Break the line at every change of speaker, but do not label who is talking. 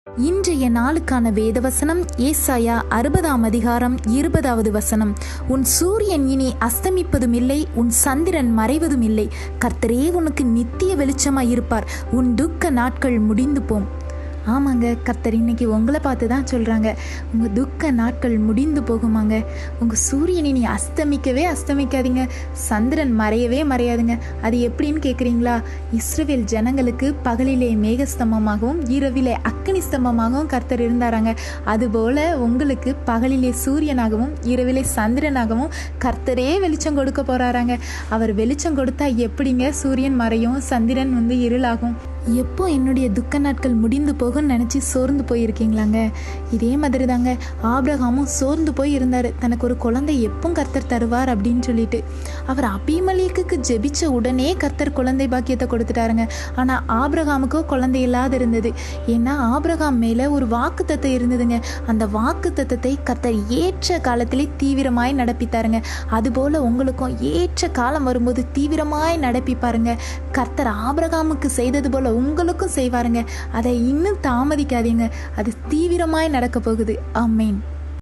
இன்றைய நாளுக்கான வேதவசனம் ஏசாயா 60ஆம் அதிகாரம் 20வது வசனம். உன் சூரியன் இனி அஸ்தமிப்பதும் இல்லை, உன் சந்திரன் மறைவதும் இல்லை. கர்த்தரே உனக்கு நித்திய வெளிச்சமாய் இருப்பார். உன் துக்க நாட்கள் முடிந்து போம். ஆமாங்க, கர்த்தர் இன்னைக்கு உங்களை பார்த்து தான் சொல்கிறாங்க, உங்கள் துக்க நாட்கள் முடிந்து போகுமாங்க. உங்கள் சூரியன் இனி அஸ்தமிக்காதீங்க, சந்திரன் மறையவே மறையாதுங்க. அது எப்படின்னு கேட்குறீங்களா? இஸ்ரவேல் ஜனங்களுக்கு பகலிலே மேகஸ்தம்பமாகவும் இரவிலே அக்கினி ஸ்தம்பமாகவும் கர்த்தர் இருந்தாராங்க. அதுபோல் உங்களுக்கு பகலிலே சூரியனாகவும் இரவிலே சந்திரனாகவும் கர்த்தரே வெளிச்சம் கொடுக்க போகிறாராங்க. அவர் வெளிச்சம் கொடுத்தா எப்படிங்க சூரியன் மறையும், சந்திரன் இருளாகும்? எப்போ என்னுடைய துக்க நாட்கள் முடிந்து போகும்னு நினச்சி சோர்ந்து போயிருக்கீங்களாங்க? இதே மாதிரி தாங்க ஆபிரகாமும் சோர்ந்து போய் இருந்தார். தனக்கு ஒரு குழந்தை எப்போ கர்த்தர் தருவார் அப்படின்னு சொல்லிட்டு. அவர் அபிமெலேக்குக்கு ஜெபிச்ச உடனே கர்த்தர் குழந்தை பாக்கியத்தை கொடுத்துட்டாருங்க. ஆனால் ஆபிரகாமுக்கோ குழந்தை இல்லாத இருந்தது. ஏன்னா ஆபிரகாம் மேலே ஒரு வாக்குத்தத்தம் இருந்ததுங்க. அந்த வாக்குத்தத்தத்தை கர்த்தர் ஏற்ற காலத்திலே தீவிரமாய் நடப்பித்தாருங்க. அதுபோல் உங்களுக்கும் ஏற்ற காலம் வரும்போது தீவிரமாய் நடப்பிப்பாருங்க. கர்த்தர் ஆபிரகாமுக்கு செய்தது போல உங்களுக்கும் செய்வாருங்க. அதை இன்னும் தாமதிக்காதீங்க. அது தீவிரமாய் நடக்க போகுது. ஆமென்.